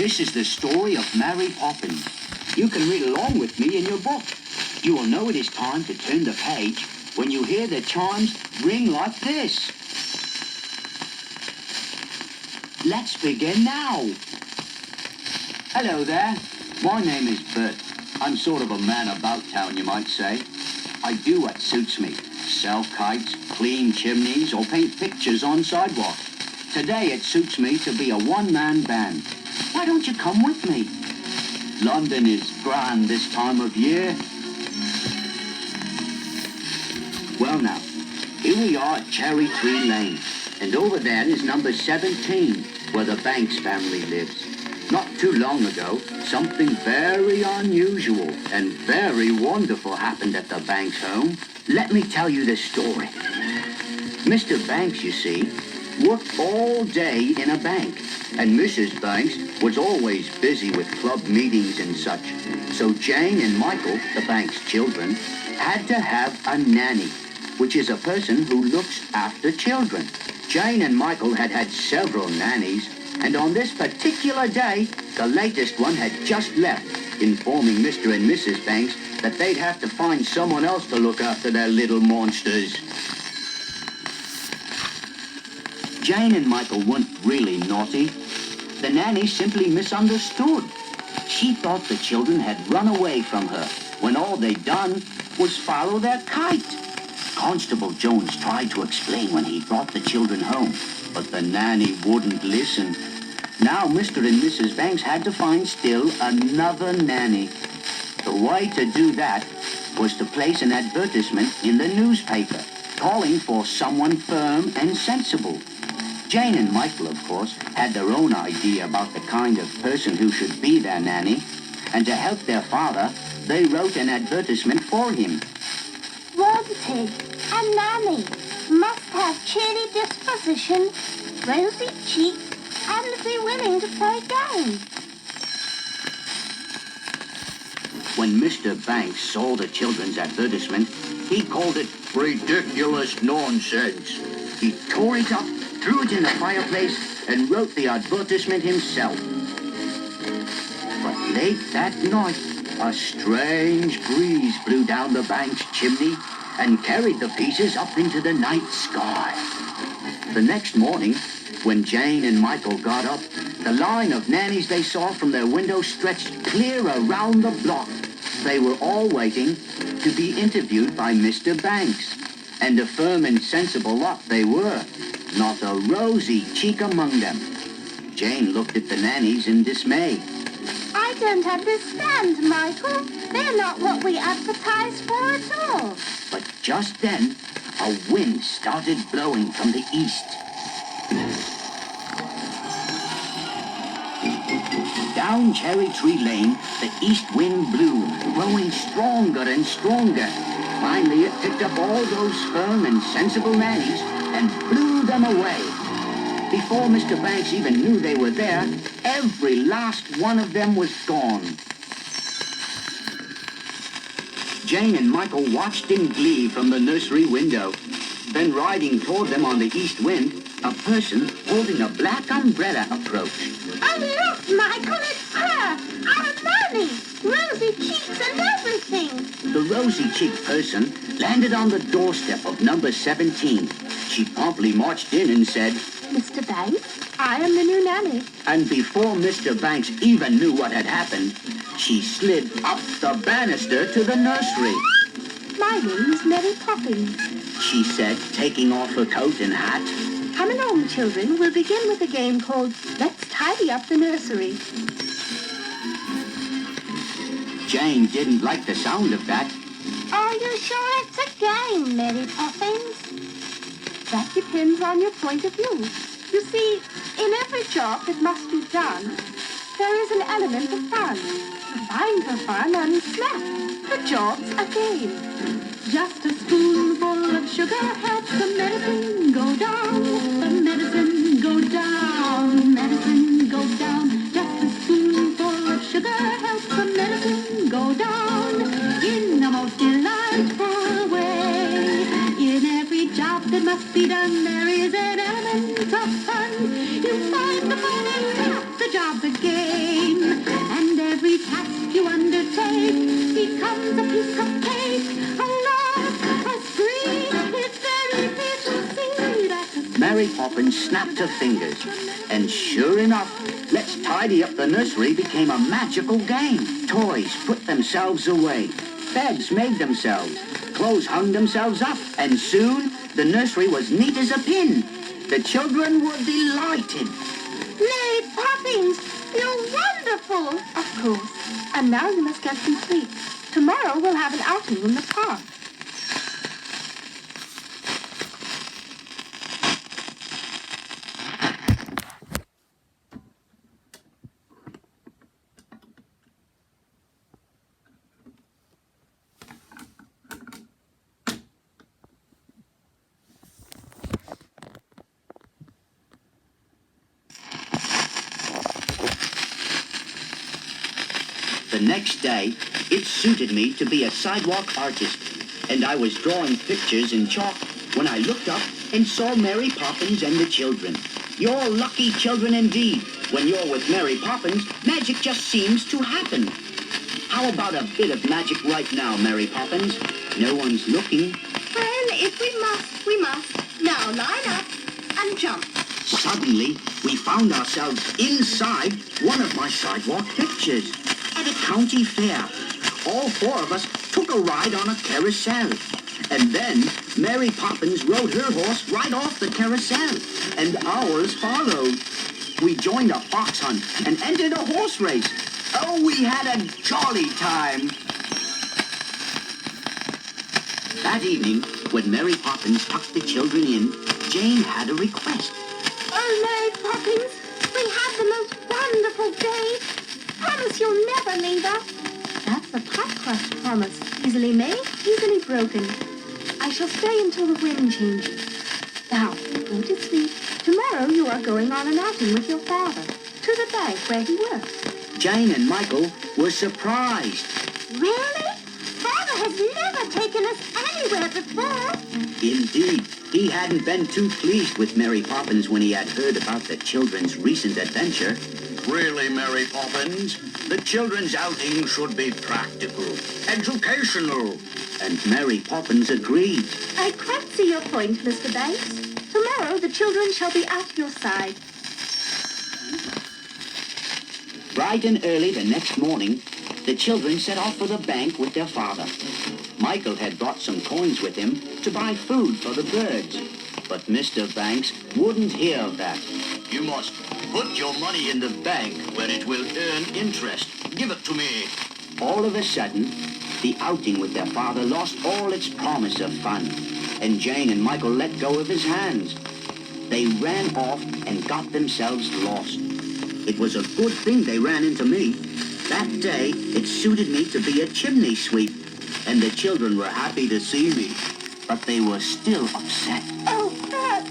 This is the story of Mary Poppins. You can read along with me in your book. You will know it is time to turn the page when you hear the chimes ring like this. Let's begin now. Hello there. My name is Bert. I'm sort of a man about town, you might say. I do what suits me. Sell kites, clean chimneys, or paint pictures on sidewalks. Today it suits me to be a one-man band. Why don't you come with me? London is grand this time of year. Well now, here we are at Cherry Tree Lane. And over there is number 17, where the Banks family lives. Not too long ago, something very unusual and very wonderful happened at the Banks home. Let me tell you the story. Mr. Banks, you see, worked all day in a bank, and Mrs. Banks was always busy with club meetings and such. So Jane and Michael, the Banks children, had to have a nanny, which is a person who looks after children. Jane and Michael had had several nannies, and on this particular day, the latest one had just left, informing Mr. and Mrs. Banks that they'd have to find someone else to look after their little monsters. Jane and Michael weren't really naughty. The nanny simply misunderstood. She thought the children had run away from her when all they'd done was follow their kite. Constable Jones tried to explain when he brought the children home, but the nanny wouldn't listen. Now Mr. and Mrs. Banks had to find still another nanny. The way to do that was to place an advertisement in the newspaper, calling for someone firm and sensible. Jane and Michael, of course, had their own idea about the kind of person who should be their nanny, and to help their father, they wrote an advertisement for him. Wanted, a nanny, must have cheery disposition, rosy cheeks, and be willing to play games. When Mr. Banks saw the children's advertisement, he called it ridiculous nonsense. He tore it up, threw it in the fireplace, and wrote the advertisement himself. But late that night, a strange breeze blew down the Banks chimney and carried the pieces up into the night sky. The next morning, when Jane and Michael got up, the line of nannies they saw from their window stretched clear around the block. They were all waiting to be interviewed by Mr. Banks. And a firm and sensible lot they were. Not a rosy cheek among them. Jane looked at the nannies in dismay. I don't understand, Michael. They're not what we advertised for at all. But just then, a wind started blowing from the east. Down Cherry Tree Lane, the east wind blew, growing stronger and stronger. Finally, it picked up all those firm and sensible nannies and blew them away. Before Mr. Banks even knew they were there, every last one of them was gone. Jane and Michael watched in glee from the nursery window. Then riding toward them on the east wind, a person holding a black umbrella approached. Oh, look, Michael, it's her! Our nanny! Rosy cheeks and everything! The rosy-cheeked person landed on the doorstep of number 17. She promptly marched in and said, Mr. Banks, I am the new nanny. And before Mr. Banks even knew what had happened, she slid up the banister to the nursery. My name's Mary Poppins, she said, taking off her coat and hat. Come along, children. We'll begin with a game called Let's Tidy Up the Nursery. Jane didn't like the sound of that. Are you sure it's a game, Mary Poppins? That depends on your point of view. You see, in every job that must be done, there is an element of fun. Combine the fun and snap. The job's a game. Just a spoonful of sugar helps the medicine go down. The medicine go down. Medicine go down. Just a spoonful of sugar helps the medicine go down. In the most delightful way. In every job that must be done, there is an element of fun. You find the fun and snap. The job's a game. you undertake becomes a piece of cake. A love as green, it's very bittersweet. Mary Poppins snapped her fingers, and sure enough, Let's Tidy Up the Nursery became a magical game. Toys put themselves away. Beds made themselves. Clothes hung themselves up. And soon, the nursery was neat as a pin. The children were delighted. Mary Poppins, you're wonderful. Of course. And now you must get some sleep. Tomorrow we'll have an outing in the park. The next day, it suited me to be a sidewalk artist, and I was drawing pictures in chalk when I looked up and saw Mary Poppins and the children. You're lucky children indeed. When you're with Mary Poppins, magic just seems to happen. How about a bit of magic right now, Mary Poppins? No one's looking. Well, if we must, we must. Now line up and jump. Suddenly, we found ourselves inside one of my sidewalk pictures. At a county fair, all four of us took a ride on a carousel. And then Mary Poppins rode her horse right off the carousel, and ours followed. We joined a fox hunt and entered a horse race. Oh, we had a jolly time. That evening, when Mary Poppins tucked the children in, Jane had a request. Oh, Mary Poppins, we had the most wonderful day. Promise you'll never leave us. That's a pop crust promise. Easily made, easily broken. I shall stay until the wind changes. Now, go to sleep. Tomorrow you are going on an outing with your father to the bank where he works. Jane and Michael were surprised. Really? Father has never taken us anywhere before. Indeed, he hadn't been too pleased with Mary Poppins when he had heard about the children's recent adventure. Really, Mary Poppins, the children's outing should be practical, educational. And Mary Poppins agreed. I quite see your point, Mr. Banks. Tomorrow the children shall be at your side. Bright and early the next morning, the children set off for the bank with their father. Michael had brought some coins with him to buy food for the birds. But Mr. Banks wouldn't hear of that. You must put your money in the bank where it will earn interest. Give it to me. All of a sudden, the outing with their father lost all its promise of fun, and Jane and Michael let go of his hands. They ran off and got themselves lost. It was a good thing they ran into me. That day, it suited me to be a chimney sweep, and the children were happy to see me, but they were still upset. Oh, Bert,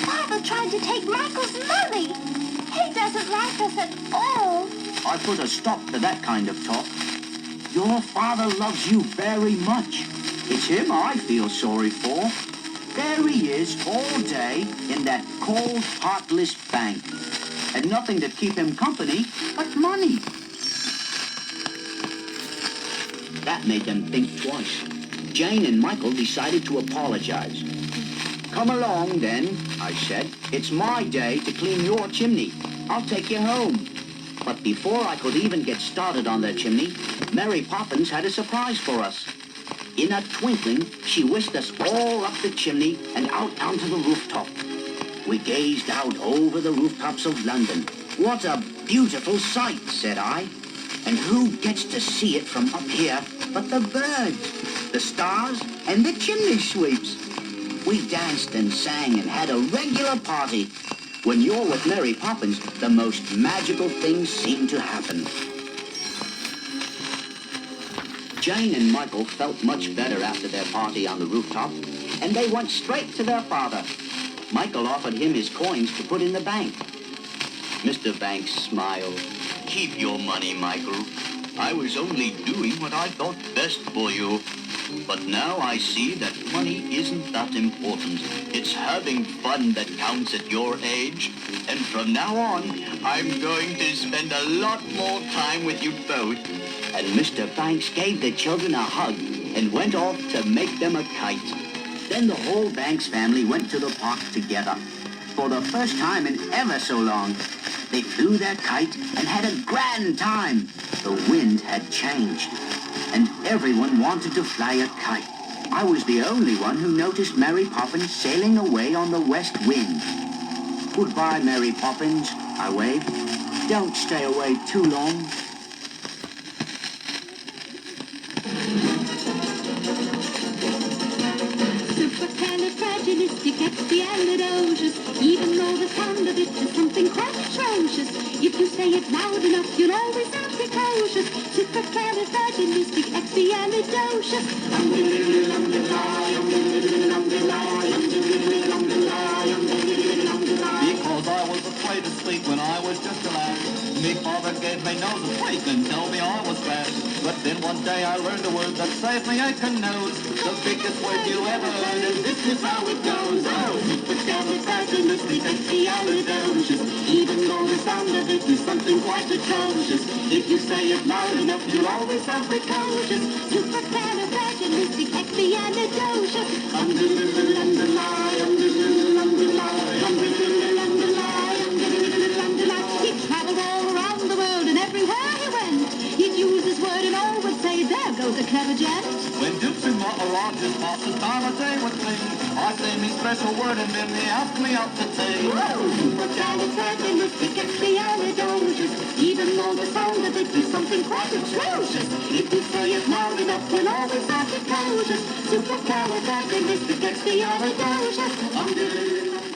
Father tried to take Michael's money. He doesn't like us at all. I put a stop to that kind of talk. Your father loves you very much. It's him I feel sorry for. There he is all day in that cold, heartless bank. And nothing to keep him company but money. That made them think twice. Jane and Michael decided to apologize. Come along, then, I said. It's my day to clean your chimney. I'll take you home. But before I could even get started on their chimney, Mary Poppins had a surprise for us. In a twinkling, she whisked us all up the chimney and out onto the rooftop. We gazed out over the rooftops of London. What a beautiful sight, said I. And who gets to see it from up here but the birds, the stars, and the chimney sweeps? We danced and sang and had a regular party. When you're with Mary Poppins, the most magical things seem to happen. Jane and Michael felt much better after their party on the rooftop, and they went straight to their father. Michael offered him his coins to put in the bank. Mr. Banks smiled. Keep your money, Michael. I was only doing what I thought best for you. But now I see that money isn't that important. It's having fun that counts at your age. And from now on, I'm going to spend a lot more time with you both. And Mr. Banks gave the children a hug and went off to make them a kite. Then the whole Banks family went to the park together. For the first time in ever so long, they flew their kite and had a grand time. The wind had changed, and everyone wanted to fly a kite. I was the only one who noticed Mary Poppins sailing away on the west wind. Goodbye, Mary Poppins, I waved. Don't stay away too long. Supercalifragilisticexpialidocious. Even though the sound of it is something quite atrocious. If you say it loud enough, you'll always sound precocious. Supercalifragilisticexpialidocious. Because I was afraid to sleep when I was just a lad. Me father gave me nose a tweak and told me I was bad. But then one day I learned a word that saved me aching nose. The biggest word you ever heard, and this is how it goes. Oh, supercalifragilisticexpialidocious. Even though the sound of it is something quite atrocious. If you say it loud enough, you'll always sound precocious. Supercalifragilisticexpialidocious. He traveled all around the world and everywhere he went, he'd use this word and all would say, there goes a clever gent. When Dukes and Maharajas pass the time of day with me, I say me special word and then they ask me out to tea. Supercalifragilisticexpialidocious. Even though the sound of it is something quite atrocious. If you say it loud enough, you'll always sound precocious. Supercalifragilisticexpialidocious.